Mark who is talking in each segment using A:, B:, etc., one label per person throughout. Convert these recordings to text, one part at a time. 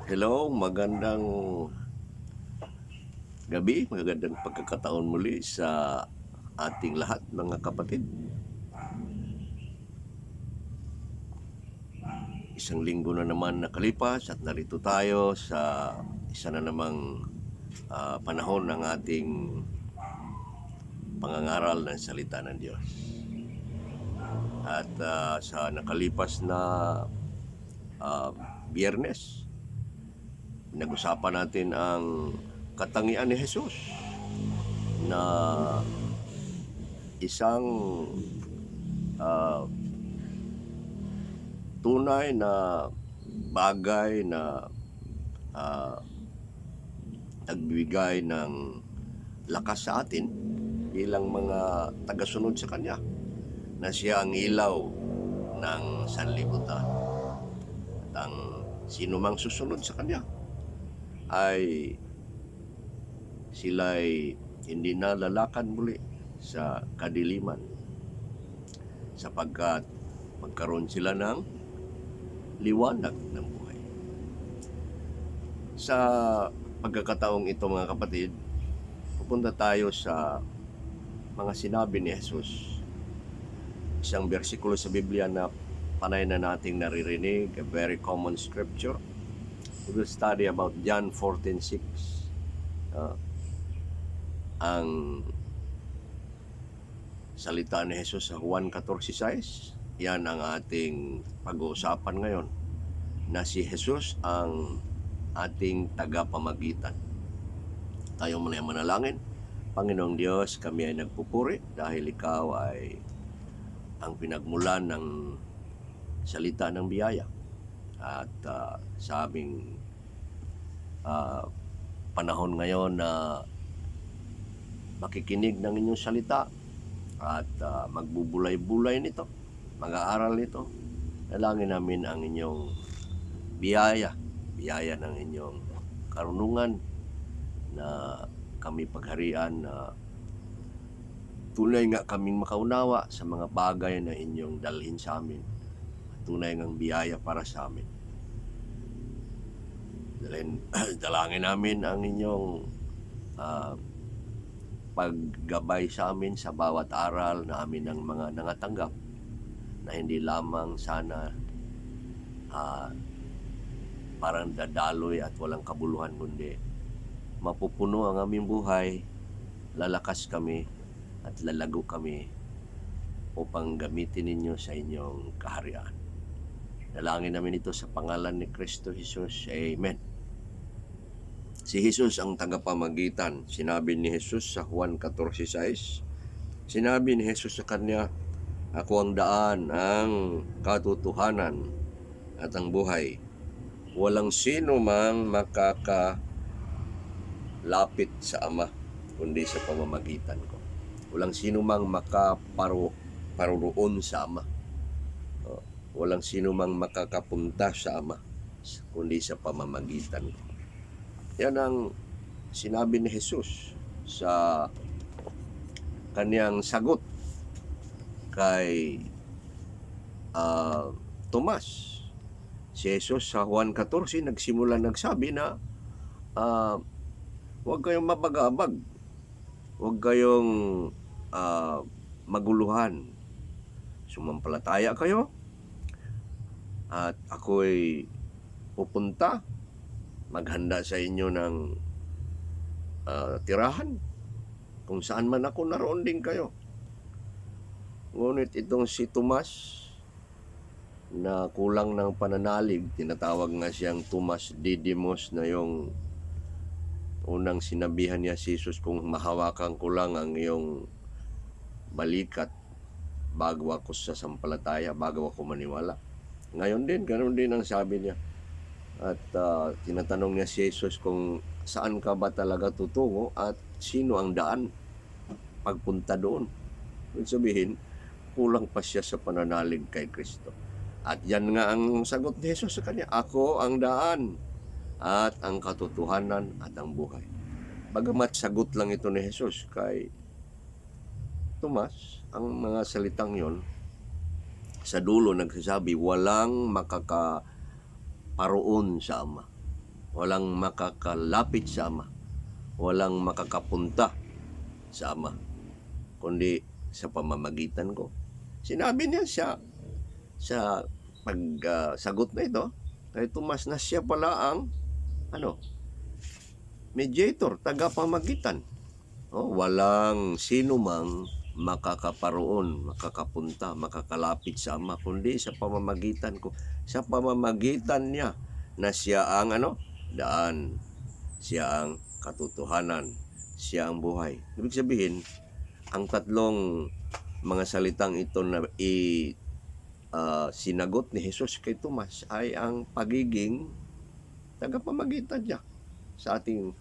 A: Hello, magandang gabi, magandang pagkakataon muli sa ating lahat mga kapatid. Isang linggo na naman nakalipas at narito tayo sa isa na namang panahon ng ating pangangaral ng salita ng Diyos. At sa nakalipas na Biyernes, nag-usapan natin ang katangian ni Jesus na isang tunay na bagay na nagbibigay ng lakas sa atin bilang mga tagasunod sa Kanya, na siya ang ilaw ng sanlibutan. At ang sino mang susunod sa Kanya ay sila'y hindi na lalakad muli sa kadiliman, sapagkat magkaroon sila ng liwanag ng buhay. Sa pagkakataong ito mga kapatid, pupunta tayo sa mga sinabi ni Jesus. Isang bersikulo sa Biblia na panay na nating naririnig, a very common scripture. We will study about John 14:6. Ang salita ni Jesus sa Juan 14:6. Yan ang ating pag-uusapan ngayon, na si Jesus ang ating tagapamagitan. Tayo muna manalangin. Panginoong Diyos, kami ay nagpupuri dahil Ikaw ay ang pinagmulan ng salita ng biyaya. At sa aming panahon ngayon na makikinig ng inyong salita at magbubulay-bulay nito, mag-aaral nito, dalangin namin ang inyong biyaya ng inyong karunungan, na kami pagharian, na tunay nga kaming makaunawa sa mga bagay na inyong dalhin sa amin, tunay ngang biyaya para sa amin. Dalangin namin ang inyong paggabay sa amin sa bawat aral na amin ng mga nangatanggap, na hindi lamang sana parang dadaloy at walang kabuluhan, kundi mapupuno ang aming buhay, lalakas kami at lalago kami upang gamitin ninyo sa inyong kaharian. Dalangin namin ito sa pangalan ni Kristo Jesus. Amen. Si Jesus ang tagapamagitan. Sinabi ni Jesus sa Juan 14:6, sinabi ni Jesus sa kanya, ako ang daan, ang katotohanan at ang buhay. Walang sino mang makakalapit sa Ama kundi sa pamamagitan ko. Walang sino mang makaparoon sa Ama. Walang sino mang makakapunta sa Ama kundi sa pamamagitan ko. Yan ang sinabi ni Jesus sa kaniyang sagot kay Tomas. Si Jesus sa Juan 14 nagsabi na huwag kayong mabag-abag, huwag kayong maguluhan, sumampalataya kayo at ako'y pupunta, maghanda sa inyo ng tirahan. Kung saan man ako, naroon din kayo. Ngunit itong si Tomas, na kulang ng pananalig, tinatawag nga siyang Tomas Didymos, na yung unang sinabihan niya si Jesus, kung mahawakan ko lang ang iyong balikat bago ako sasampalataya, bago ako maniwala. Ngayon din, ganoon din ang sabi niya. At tinatanong niya si Jesus kung saan ka ba talaga tutungo at sino ang daan pagpunta doon. Ibig sabihin, kulang pa siya sa pananalig kay Kristo. At yan nga ang sagot ni Jesus sa kanya, ako ang daan at ang katotohanan at ang buhay. Bagamat sagot lang ito ni Jesus kay Tomas, ang mga salitang yon sa dulo nagsasabi, walang makakaparoon sa Ama walang makakalapit sa Ama, walang makakapunta sa Ama, kundi sa pamamagitan ko. Sinabi niya sa sagot na ito kay Tomas na siya pala ang mediator, tagapamagitan. Walang sino mang makakaparoon, makakapunta, makakalapit sa Ama kundi sa pamamagitan ko. Sa pamamagitan niya na siya ang daan, siya ang katotohanan, siya ang buhay. Ibig sabihin, ang tatlong mga salitang ito na sinagot ni Jesus kay Tomas ay ang pagiging tagapamagitan niya sa ating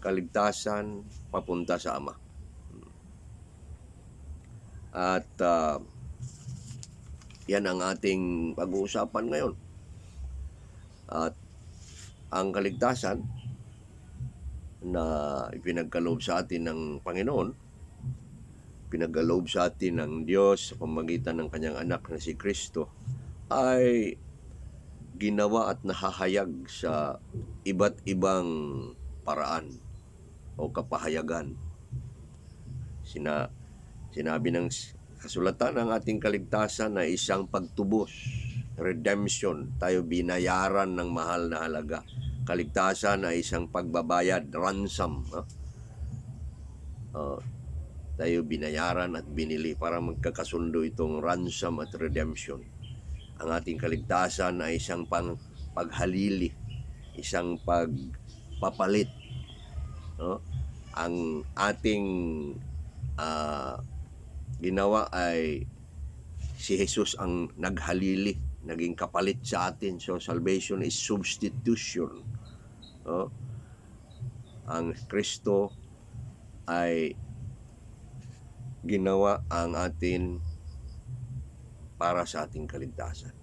A: kaligtasan papunta sa Ama. At yan ang ating pag-uusapan ngayon. At ang kaligtasan na ipinagkaloob sa atin ng Panginoon, pinagkaloob sa atin ng Diyos sa pamamagitan ng kanyang anak na si Kristo, ay ginawa at nahahayag sa iba't ibang paraan o kapahayagan. Sinabi ng kasulatan ng ating kaligtasan na isang pagtubos, redemption. Tayo binayaran ng mahal na halaga. Kaligtasan ay isang pagbabayad, ransom. Tayo binayaran at binili para magkakasundo itong ransom at redemption. Ang ating kaligtasan ay isang paghalili, isang pagpapalit. Ang ating ginawa ay si Jesus ang naghalili, naging kapalit sa atin. So salvation is substitution. Ang Kristo ay ginawa ang atin para sa ating kaligtasan.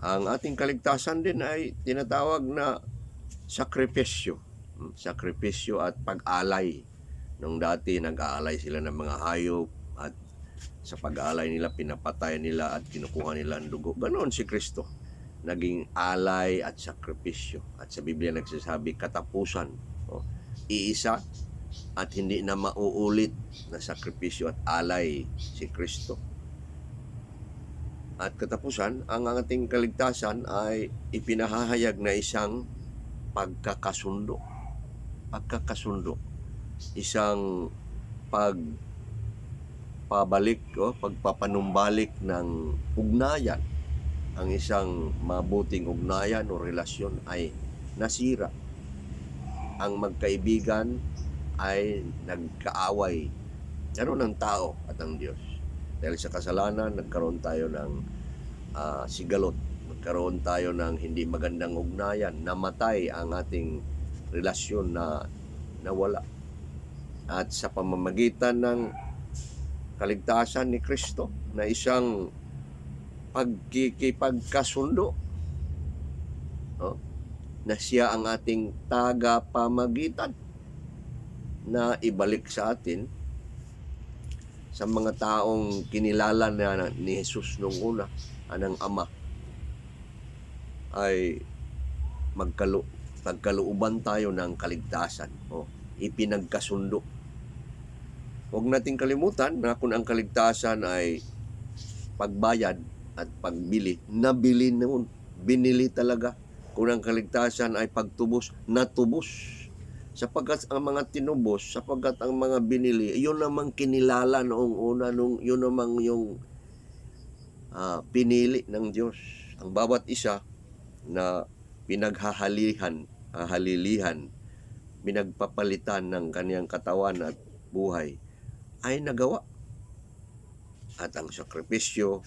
A: Ang ating kaligtasan din ay tinatawag na sakripisyo. Sakripisyo at pag-alay. Nung dati nag-aalay sila ng mga hayop at sa pag-aalay nila pinapatay nila at kinukuha nila ang dugo. Ganoon si Kristo. Naging alay at sakripisyo. At sa Biblia nagsasabi katapusan. Iisa at hindi na mauulit na sakripisyo at alay si Kristo. At katapusan, ang ating kaligtasan ay ipinahahayag na isang pagkakasundo. Pagkakasundo. Isang pagpapanumbalik ng ugnayan. Ang isang mabuting ugnayan o relasyon ay nasira. Ang magkaibigan ay nagkaaway. Ganoon ang tao at ang Diyos. Dahil sa kasalanan, nagkaroon tayo ng sigalot. Nagkaroon tayo ng hindi magandang ugnayan. Namatay ang ating relasyon na nawala. At sa pamamagitan ng kaligtasan ni Kristo na isang pagkikipagkasundo, na siya ang ating tagapamagitan na ibalik sa atin sa mga taong kinilala na ni Jesus nung una, anang Ama, ay magkalooban tayo ng kaligtasan. Ipinagkasundo. Huwag nating kalimutan na kung ang kaligtasan ay pagbayad at pagbili, nabili noon, binili talaga. Kung ang kaligtasan ay pagtubos, natubos. Sapagkat ang mga tinubos, sapagkat ang mga binili, yun namang kinilala noong una, yun namang yung pinili ng Diyos. Ang bawat isa na halililihan, pinagpapalitan ng kaniyang katawan at buhay, ay nagawa. At ang sakripisyo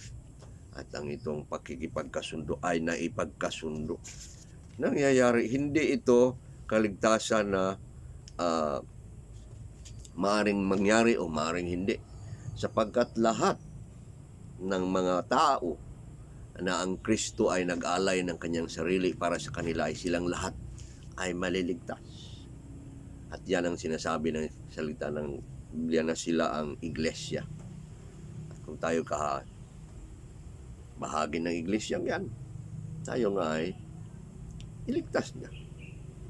A: at ang itong pakikipagkasundo ay naipagkasundo. Nangyayari, hindi ito kaligtasan na maaring mangyari o maaring hindi. Sapagkat lahat ng mga tao na ang Kristo ay nag-alay ng kanyang sarili para sa kanila ay silang lahat ay maliligtas. At yan ang sinasabi ng salita ng Biblia na sila ang iglesia. At kung tayo bahagi ng iglesia yan, tayo nga ay iligtas niya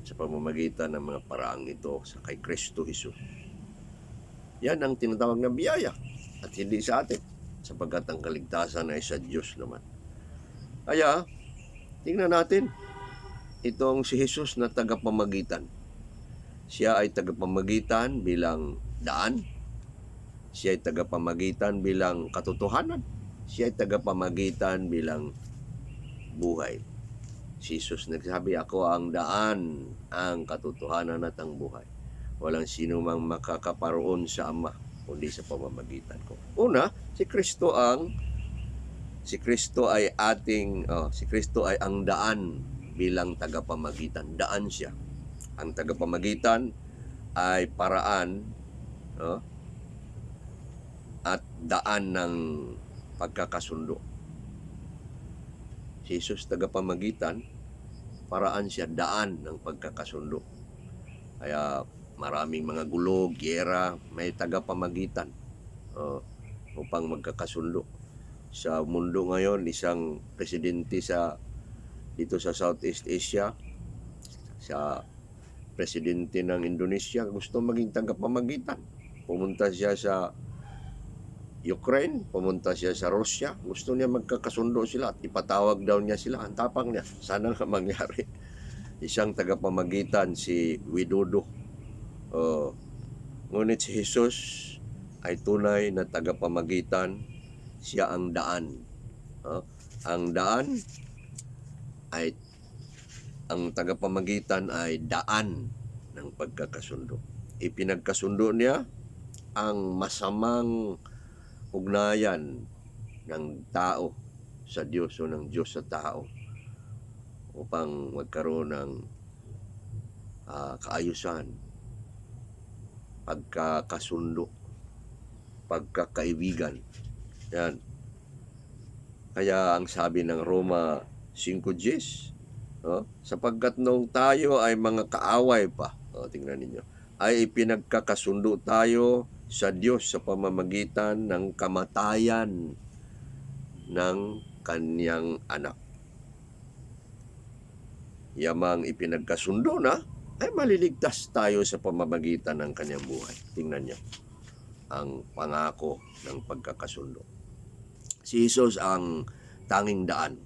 A: sa pamamagitan ng mga paraang ito sa kay Kristo Jesus. Yan ang tinatawag na biyaya at hindi sa atin, sapagkat ang kaligtasan ay sa Diyos naman. Kaya, tingnan natin itong si Jesus na tagapamagitan. Siya ay tagapamagitan bilang daan. Siya ay tagapamagitan bilang katotohanan. Siya ay tagapamagitan bilang buhay. Si Jesus nagsabi, ako ang daan, ang katotohanan at ang buhay. Walang sino mang makakaparoon sa Ama kundi sa pamamagitan ko. Una, si Kristo ay ang daan bilang tagapamagitan. Daan siya. Ang tagapamagitan ay paraan at daan ng pagkakasundo. Si Jesus tagapamagitan, paraan siya, daan ng pagkakasundo. Kaya maraming mga gulo, giyera, may tagapamagitan upang magkakasundo. Sa mundo ngayon, isang presidente dito sa Southeast Asia, sa presidente ng Indonesia, gusto maging tagapamagitan. Pumunta siya sa Ukraine, pumunta siya sa Russia, gusto niya magkakasundo sila at ipatawag daw niya sila. Ang tapang niya, sana nga mangyari. Isang tagapamagitan, si Widodo. Ngunit si Jesus ay tunay na tagapamagitan. Siya ang daan. Ang daan ay, ang tagapamagitan ay daan ng pagkakasundo. Ipinagkasundo niya ang masamang ugnayan ng tao sa Diyos o ng Diyos sa tao upang magkaroon ng kaayusan, pagkakasundo, pagkakaibigan. Yan. Kaya ang sabi ng Roma 5:10, sapagkat nung tayo ay mga kaaway pa, tingnan ninyo, ay ipinagkakasundo tayo sa Diyos sa pamamagitan ng kamatayan ng Kanyang anak. Yamang ipinagkasundo na, ay maliligtas tayo sa pamamagitan ng Kanyang buhay. Tingnan niyo ang pangako ng pagkakasundo. Si Jesus ang tanging daan.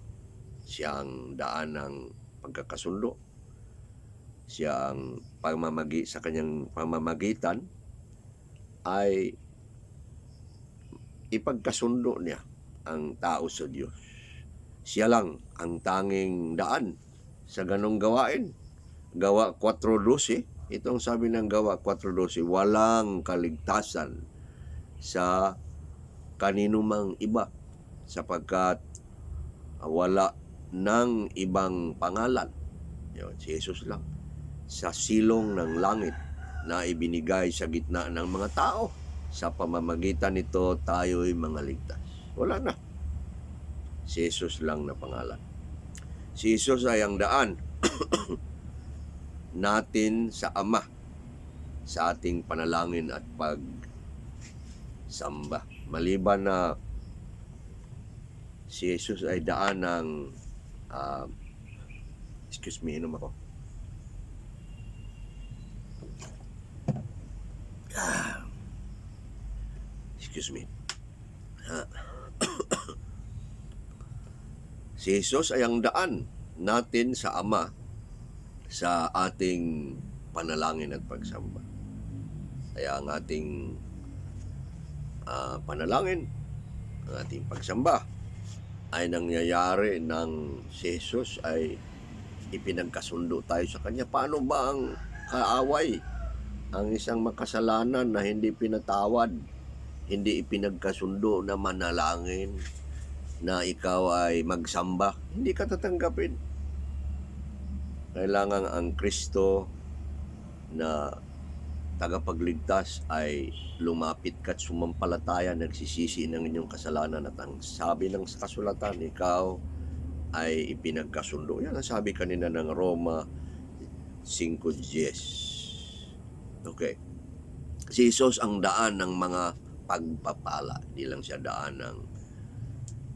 A: Siya ang daan ng pagkakasundo. Siya ang sa Kanyang pamamagitan ay ipagkasundo niya ang tao sa Diyos. Siya lang ang tanging daan sa ganong gawain. Gawa 4:12, itong sabi ng Gawa 4:12, walang kaligtasan sa kaninumang iba sapagkat wala ng ibang pangalan. Yun, si Jesus lang sa silong ng langit na ibinigay sa gitna ng mga tao. Sa pamamagitan nito, tayo'y mga ligtas. Wala na. Si Jesus lang na pangalan. Si Jesus ay ang daan natin sa Ama sa ating panalangin at pagsamba. Maliban na si Jesus ay daan ng inom ako. Si Jesus ay ang daan natin sa Ama sa ating panalangin at pagsamba. Kaya ang ating panalangin, ang ating pagsamba ay nangyayari ng si Jesus ay ipinagkasundo tayo sa Kanya. Paano ba ang kaaway, ang isang makasalanan na hindi pinatawad, hindi ipinagkasundo na manalangin, na ikaw ay magsamba? Hindi ka tatanggapin. Kailangan ang Kristo na tagapagligtas ay lumapit ka at sumampalataya, nagsisisi ng inyong kasalanan, at ang sabi ng kasulatan, ikaw ay ipinagkasundo. Yan ang sabi kanina ng Roma 5:10. Okay. Si Jesus ang daan ng mga pagpapala. Hindi lang siya daan ng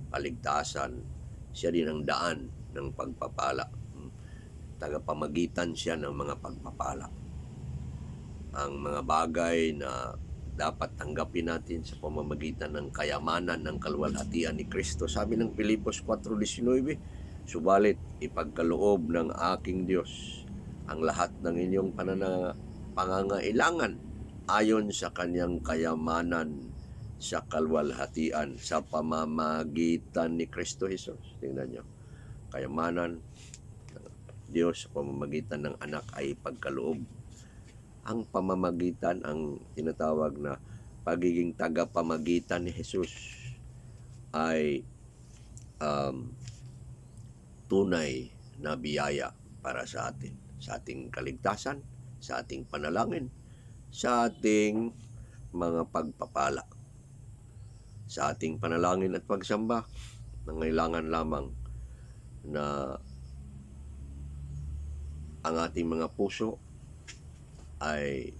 A: kaligtasan, siya din ang daan ng pagpapala. tagapamagitan siya ng mga pagpapala. Ang mga bagay na dapat tanggapin natin sa pamamagitan ng kayamanan ng kaluwalhatian ni Kristo. Sabi ng Pilipos 4:19, subalit ipagkaloob ng aking Diyos ang lahat ng inyong pangangailangan ayon sa kanyang kayamanan sa kaluwalhatian sa pamamagitan ni Kristo Jesus. Tingnan nyo, kayamanan Diyos sa pamamagitan ng anak ay pagkaloob. Ang pamamagitan, ang tinatawag na pagiging tagapamagitan ni Jesus ay tunay na biyaya para sa atin, sa ating kaligtasan, sa ating panalangin, sa ating mga pagpapala. Sa ating panalangin at pagsamba, nangailangan lamang na ang ating mga puso ay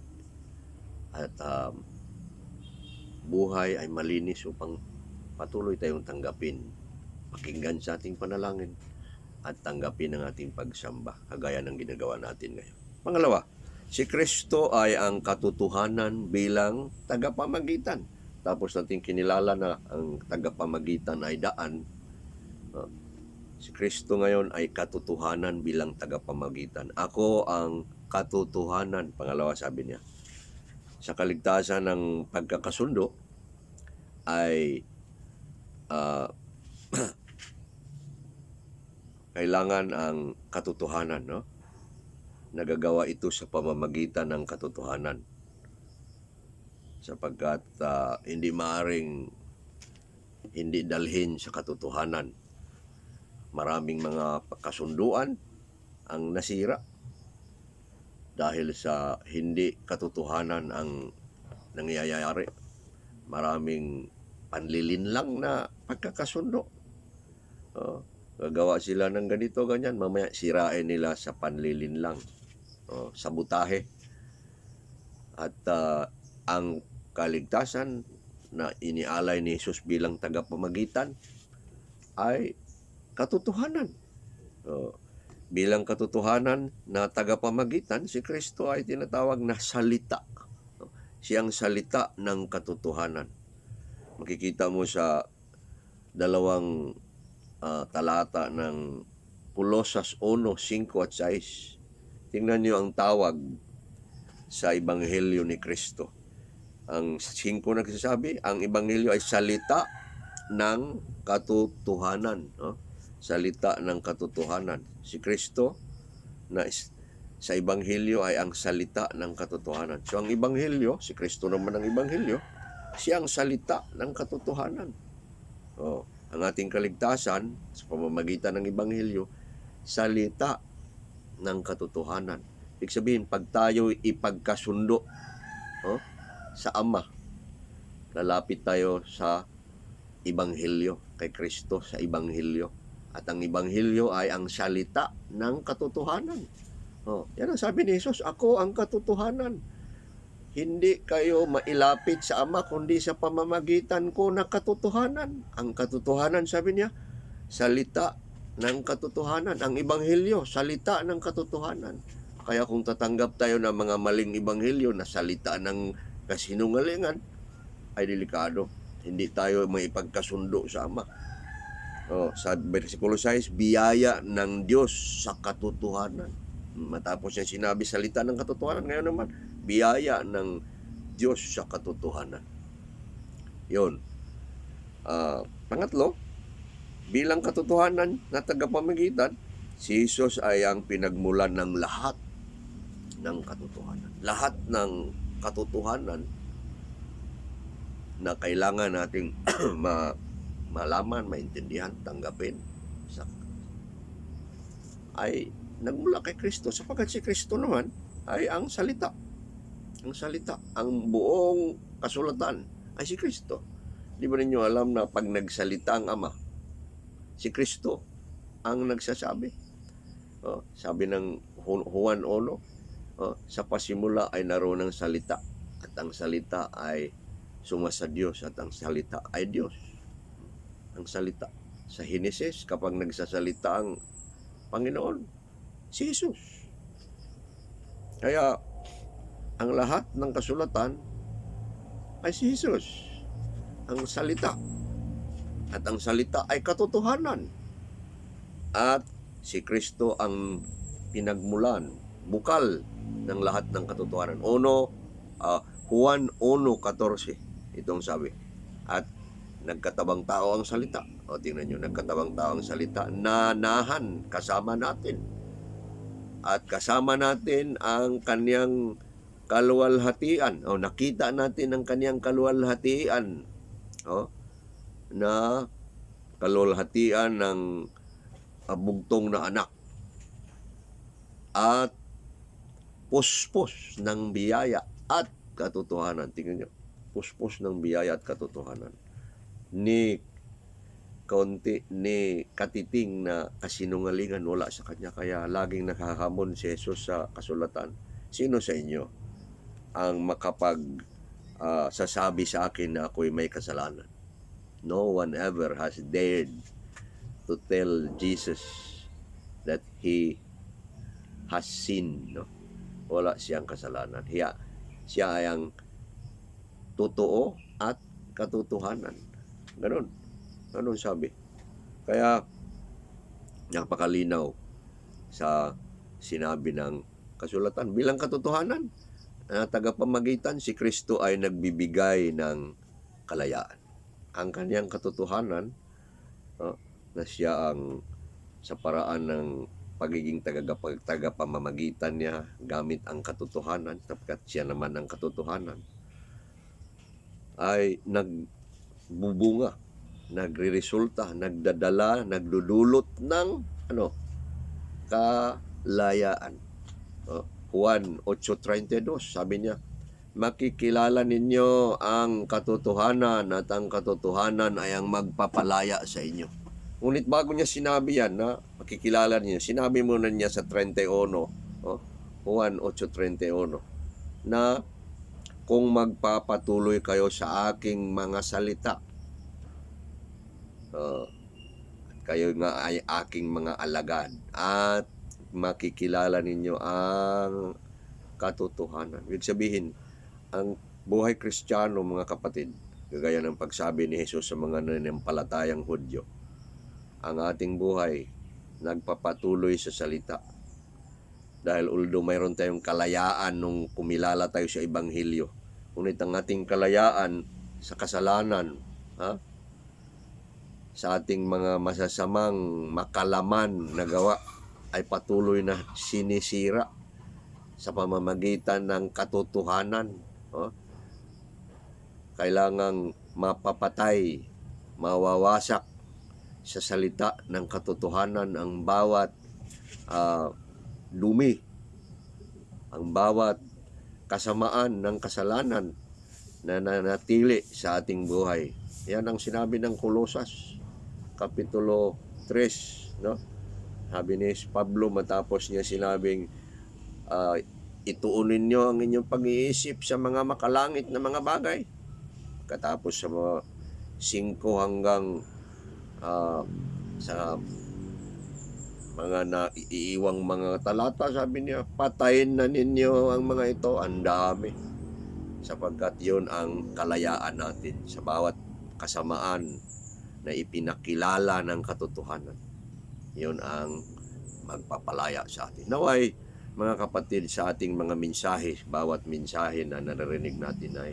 A: at buhay ay malinis upang patuloy tayong tanggapin, pakinggan sa ating panalangin at tanggapin ang ating pagsamba kagaya ng ginagawa natin ngayon. Pangalawa, si Kristo ay ang katotohanan bilang tagapamagitan. Tapos natin kinilala na ang tagapamagitan ay daan. Si Kristo ngayon ay katotohanan bilang tagapamagitan. Ako ang katotohanan, pangalawa sabi niya. Sa kaligtasan ng pagkakasundo ay kailangan ang katotohanan, no? Nagagawa ito sa pamamagitan ng katotohanan. Sapagkat hindi maaring hindi dalhin sa katotohanan. Maraming mga kasunduan ang nasira dahil sa hindi katotohanan ang nangyayari. Maraming panlilinlang na pagkakasundo. Gagawa sila ng ganito, ganyan. Mamaya sirain nila sa panlilinlang, sabutahe. At ang kaligtasan na inialay ni Jesus bilang tagapamagitan ay katotohanan. Bilang katotohanan na tagapamagitan, si Kristo ay tinatawag na salita. Siyang salita ng katotohanan. Makikita mo sa dalawang talata ng Kolosas 1:5 at 6. Tingnan niyo ang tawag sa Ebanghelyo ni Kristo. Ang 5 nagsasabi, ang Ebanghelyo ay salita ng katotohanan. Salita ng katotohanan. Si Kristo na sa Ebanghelyo ay ang salita ng katotohanan. So ang Ebanghelyo, si Kristo naman ang Ebanghelyo, siya ang salita ng katotohanan. Ang ating kaligtasan sa pamamagitan ng Ebanghelyo, salita ng katotohanan. Ibig sabihin, pag tayo ipagkasundo sa Ama, lalapit tayo sa Ebanghelyo, kay Kristo sa Ebanghelyo. At ang Ebanghelyo ay ang salita ng katotohanan. Yan ang sabi ni Jesus, ako ang katotohanan. Hindi kayo mailapit sa Ama kundi sa pamamagitan ko na katotohanan. Ang katotohanan, sabi niya, salita ng katotohanan. Ang Ebanghelyo, salita ng katotohanan. Kaya kung tatanggap tayo ng mga maling Ebanghelyo na salita ng kasinungalingan, ay delikado. Hindi tayo maipagkasundo sa Ama. Sa versikulo 6, biyaya ng Diyos sa katotohanan. Matapos niya sinabi salita ng katotohanan, ngayon naman, biyaya ng Diyos sa katotohanan. Yun. Pangatlo, bilang katotohanan na tagapamagitan, si Jesus ay ang pinagmulan ng lahat ng katotohanan. Lahat ng katotohanan na kailangan nating malaman, maintindihan, tanggapin ay nagmula kay Kristo, sapagkat si Kristo naman ay ang salita. Ang salita, ang buong kasulatan ay si Kristo. Di ba ninyo alam na pag nagsalita ang Ama, si Kristo ang nagsasabi? Sabi ng Juan 1, sa pasimula ay naroon ang salita, at ang salita ay suma sa Diyos, at ang salita ay Diyos. Ang salita. Sa Henesis, kapag nagsasalita ang Panginoon, Si Jesus. Kaya ang lahat ng kasulatan ay si Jesus, ang salita. At ang salita ay katotohanan. At si Kristo ang pinagmulan, bukal ng lahat ng katotohanan. Juan 1:14, itong sabi. At nagkatabang tao ang salita. O tingnan nyo, nagkatabang tao ang salita, nanahan kasama natin. At kasama natin ang kanyang kaluwalhatian. O nakita natin ang kanyang kaluwalhatian. Na kaluwalhatian ng bugtong na anak. At puspos ng biyaya at katotohanan. Tingnan nyo, puspos ng biyaya at katotohanan. Ni katiting na kasinungalingan wala sa kanya. Kaya laging nakahamon si Jesus sa kasulatan. Sino sa inyo ang sasabi sa akin na ako'y may kasalanan? No one ever has dared to tell Jesus that he has sinned. No? Wala siyang kasalanan. Siya ay ang totoo at katotohanan. Ganon sabi. Kaya napakalinaw sa sinabi ng kasulatan. Bilang katotohanan, tagapamagitan, si Kristo ay nagbibigay ng kalayaan. Ang kanyang katotohanan, na siya ang sa paraan ng pagiging tagapamamagitan niya gamit ang katotohanan, sapagkat siya naman ang katotohanan, ay nagbubunga, nagreresulta, nagdadala, nagdudulot ng kalayaan. Juan 8:32, sabi niya, makikilala ninyo ang katotohanan at ang katotohanan ay ang magpapalaya sa inyo. Ngunit bago niya sinabi yan na makikilala niyo, sinabi muna niya sa 31, Juan 8:31, na kung magpapatuloy kayo sa aking mga salita, kayo nga ay aking mga alagad at makikilala ninyo ang katotohanan. Ibig sabihin, ang buhay Kristiyano, mga kapatid, gaya ng pagsabi ni Jesus sa mga nananampalatayang Hudyo, ang ating buhay nagpapatuloy sa salita. Dahil although mayroon tayong kalayaan nung kumilala tayo sa Ebanghelyo, ngunit ang ating kalayaan sa kasalanan, sa ating mga masasamang makalaman na gawa, ay patuloy na sinisira sa pamamagitan ng katotohanan. Kailangang mapapatay, mawawasak sa salita ng katotohanan ang bawat dumi, ang bawat kasamaan ng kasalanan na nanatili sa ating buhay. Yan ang sinabi ng Kolosas Kapitulo 3, no? Sabi ni Pablo matapos niya sinabing, ituunin niyo ang inyong pag-iisip sa mga makalangit na mga bagay. Katapos sa mga 5 hanggang sa mga naiiwang mga talata, sabi niya, patayin na ninyo ang mga ito. Ang dami. Sapagkat yun ang kalayaan natin sa bawat kasamaan na ipinakilala ng katotohanan. Yun ang magpapalaya sa atin. Naway, mga kapatid, sa ating mga mensahe, bawat mensahe na naririnig natin ay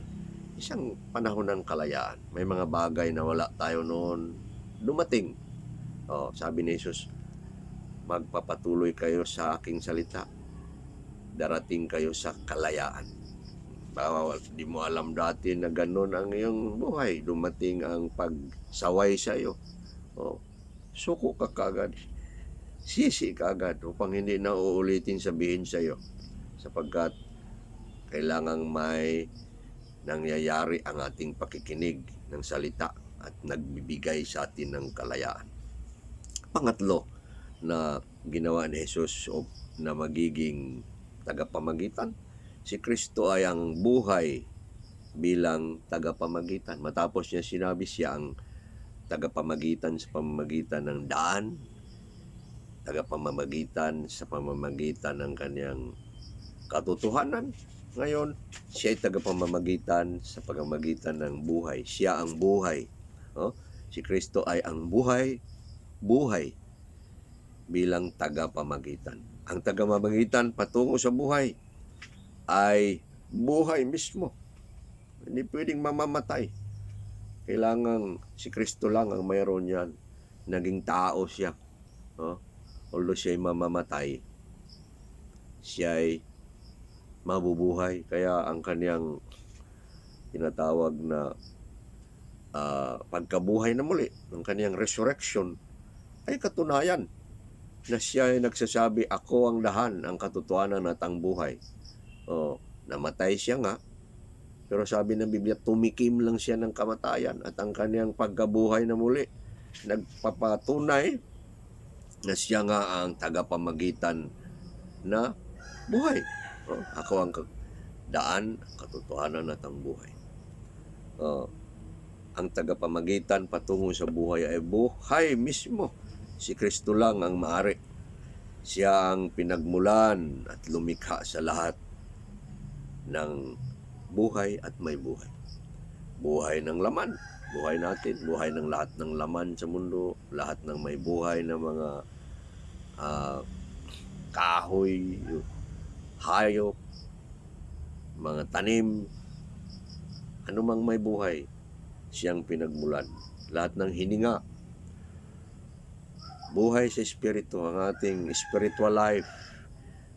A: isang panahon ng kalayaan. May mga bagay na wala tayo noon dumating. Sabi ni Jesus, magpapatuloy kayo sa aking salita, darating kayo sa kalayaan. Bawal, di mo alam dati na ganun ang iyong buhay. Dumating ang pagsaway sa iyo. Suko ka kagad. Sisi ka agad upang hindi na uulitin sabihin sa iyo. Sapagkat kailangang may nangyayari ang ating pakikinig ng salita at nagbibigay sa atin ng kalayaan. Pangatlo na ginawa ni Jesus na magiging tagapamagitan, si Kristo ay ang buhay bilang tagapamagitan. Matapos niya sinabi siya ang tagapamagitan sa pamamagitan ng daan, tagapamamagitan sa pamamagitan ng kanyang katotohanan. Ngayon, siya ay tagapamamagitan sa pamamagitan ng buhay. Siya ang buhay. Oh? Si Kristo ay ang buhay bilang tagapamagitan. Ang tagapamagitan patungo sa buhay ay buhay mismo. Hindi pwedeng mamamatay. Kailangan si Kristo lang ang mayroon yan. Naging tao siya. Oh? Although siya ay mamamatay, siya ay mabubuhay. Kaya ang kanyang tinatawag na pagkabuhay na muli, ng kanyang resurrection, ay katunayan na siya ay nagsasabi, ako ang dahan, ang katotohanan at ang buhay. Namatay siya nga, pero sabi ng Biblia, tumikim lang siya ng kamatayan at ang kanyang pagkabuhay na muli, nagpapatunay na siya nga ang tagapamagitan na buhay. Ako ang daan, katotohanan at ang buhay. Ang tagapamagitan patungo sa buhay ay buhay mismo. Si Kristo lang ang maari. Siya ang pinagmulan at lumikha sa lahat ng buhay at may buhay. Buhay ng laman, buhay natin, buhay ng lahat ng laman sa mundo, lahat ng may buhay na mga kahoy, hayop, mga tanim, anumang may buhay, siyang pinagmulan. Lahat ng hininga, buhay sa espiritu, ang ating spiritual life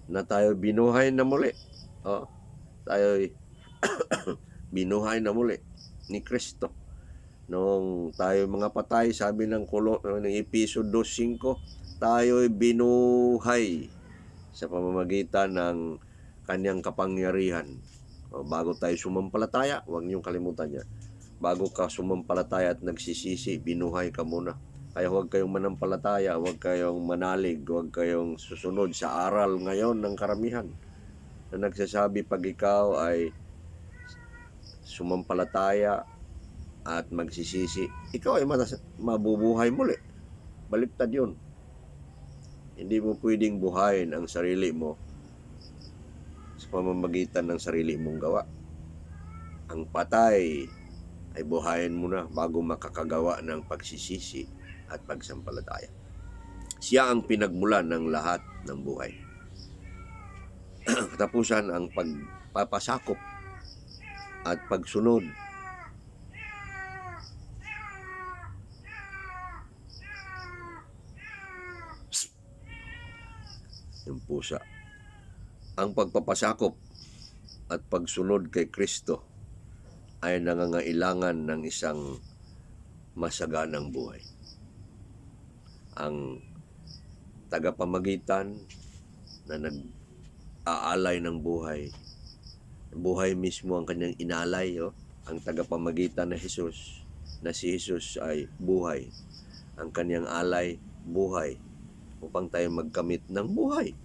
A: na tayo binuhay na muli. Tayo binuhay na muli ni Kristo. Noong tayo mga patay, sabi ng Episod 2:5, tayo'y binuhay sa pamamagitan ng kanyang kapangyarihan. Bago tayo sumampalataya, huwag niyong kalimutan yan. Bago ka sumampalataya at nagsisisi, binuhay ka muna. Kaya huwag kayong manampalataya, huwag kayong manalig, huwag kayong susunod sa aral ngayon ng karamihan na nagsasabi pag ikaw ay sumampalataya at magsisisi, ikaw ay mabubuhay muli. Baliktad yun. Hindi mo pwedeng buhayin ang sarili mo sa pamamagitan ng sarili mong gawa. Ang patay ay buhayin mo na bago makakagawa ng pagsisisi at pagsampalataya. Siya ang pinagmulan ng lahat ng buhay. Katapusan ang pagpapasakop at pagsunod yung pusa. Ang pagpapasakop at pagsunod kay Kristo ay nangangailangan ng isang masaganang buhay. Ang tagapamagitan na nag-aalay ng buhay, buhay mismo ang kanyang inalay. Ang tagapamagitan na Jesus, na si Jesus ay buhay. Ang kanyang alay, buhay, upang tayo magkamit ng buhay.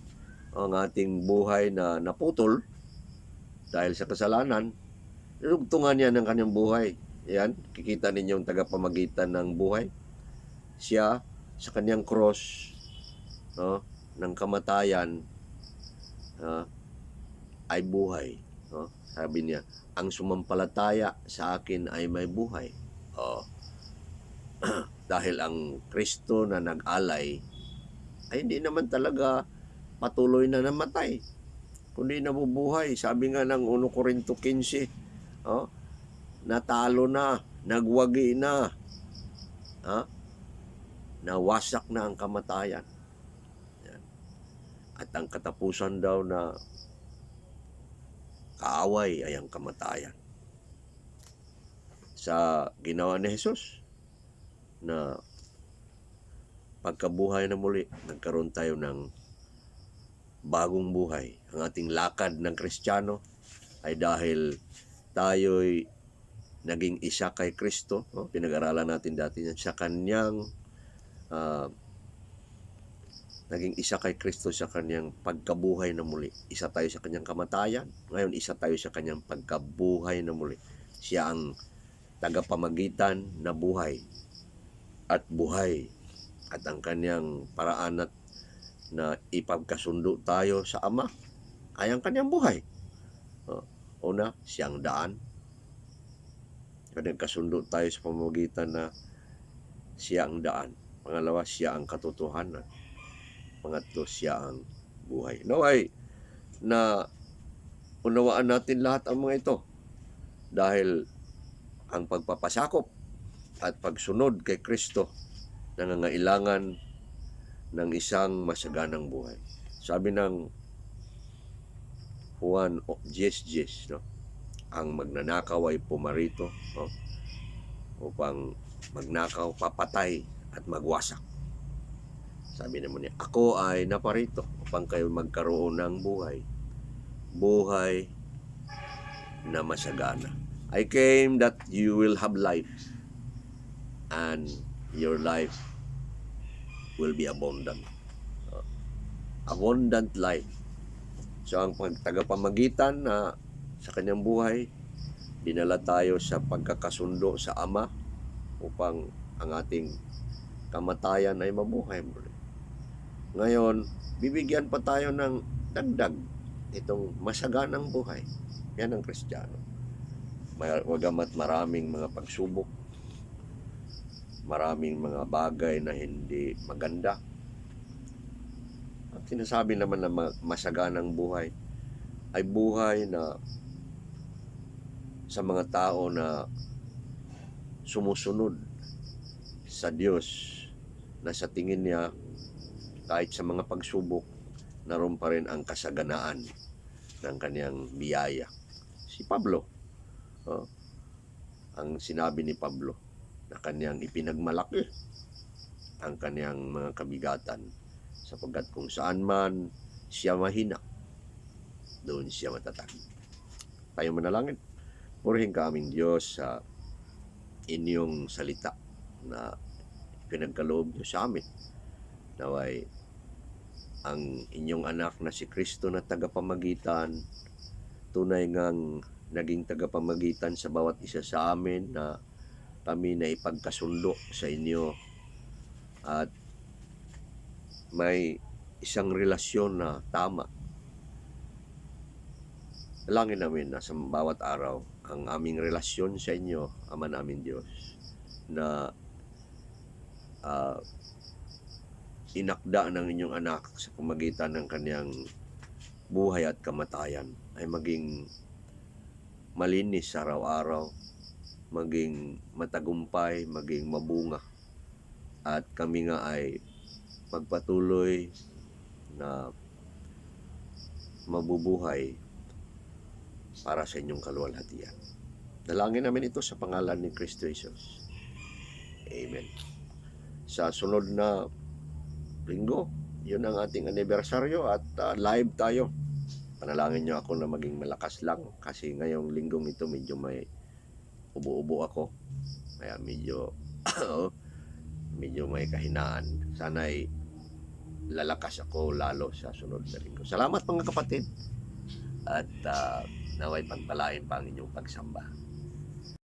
A: Ang ating buhay na naputol dahil sa kasalanan, nilugtungan niya ng kanyang buhay. Yan, kikita ninyo ang tagapamagitan ng buhay. Siya sa kanyang cross, ng kamatayan, ay buhay. Sabi niya, ang sumampalataya sa akin ay may buhay. Dahil ang Kristo na nag-alay ay hindi naman talaga patuloy na namatay, kundi nabubuhay. Sabi nga ng 1 Corinto 15, natalo na, nagwagi na, nawasak na ang kamatayan. Yan. At ang katapusan daw na kaaway ay ang kamatayan. Sa ginawa ni Jesus na pagkabuhay na muli, nagkaroon tayo ng bagong buhay. Ang ating lakad ng Kristiyano ay dahil tayo'y naging isa kay Kristo. Pinag-aralan natin dati yan. Sa kanyang naging isa kay Kristo sa kanyang pagkabuhay na muli. Isa tayo sa kanyang kamatayan. Ngayon, isa tayo sa kanyang pagkabuhay na muli. Siya ang tagapamagitan na buhay at buhay. At ang kanyang paraan at na ipagkasundo tayo sa Ama ay ang kanyang buhay. Una, siyang daan. Nagkasundo tayo sa pamamagitan na siya ang daan. Pangalawa, siya ang katotohanan. Pangatlo, siya ang buhay. Naway na unawaan natin lahat ang mga ito dahil ang pagpapasakop at pagsunod kay Kristo nangangailangan ng isang masaganang buhay. Sabi ng Juan 10:10, no? Ang magnanakaw ay pumarito, no? Upang magnakaw, papatay at magwasak. Sabi naman niya, ako ay naparito upang kayo magkaroon ng buhay. Buhay na masagana. I came that you will have life and your life will be abundant. Abundant life. So ang pagtagapamagitan na sa kanyang buhay, dinala tayo sa pagkakasundo sa Ama upang ang ating kamatayan ay mabuhay muli. Ngayon, bibigyan pa tayo ng dagdag itong masaganang buhay. Yan ang Kristiyano. Wagamat maraming mga pagsubok, maraming mga bagay na hindi maganda, ang sinasabi naman na masaganang buhay ay buhay na sa mga tao na sumusunod sa Diyos, na sa tingin niya kahit sa mga pagsubok, naroon pa rin ang kasaganaan ng kanyang biyaya. Si Pablo, ang sinabi ni Pablo na kanyang ipinagmalaki ang kanyang mga kabigatan, sapagkat kung saan man siya mahina, doon siya matatag. Tayo manalangin. Purihin ka aming Diyos sa inyong salita na pinagkaloob niyo sa amin. Naway ang inyong anak na si Kristo na tagapamagitan, tunay ngang naging tagapamagitan sa bawat isa sa amin, na kami na ipagkasundo sa inyo at may isang relasyon na tama. Dalangin namin na sa bawat araw ang aming relasyon sa inyo, Ama namin Diyos, na inakda ng inyong anak sa pamagitan ng kanyang buhay at kamatayan ay maging malinis araw-araw, maging matagumpay, maging mabunga, at kami nga ay magpatuloy na mabubuhay para sa inyong kaluwalhatian. Dalangin namin ito sa pangalan ni Kristo Jesus. Amen. Sa sunod na linggo, yun ang ating anibersaryo at live tayo. Panalangin nyo ako na maging malakas lang kasi ngayong linggong ito medyo may ubo-ubo ako. Kaya medyo may kahinaan. Sana'y lalakas ako lalo sa sunod na linggo. Salamat mga kapatid at naway pagpalain pa ang inyong pagsamba.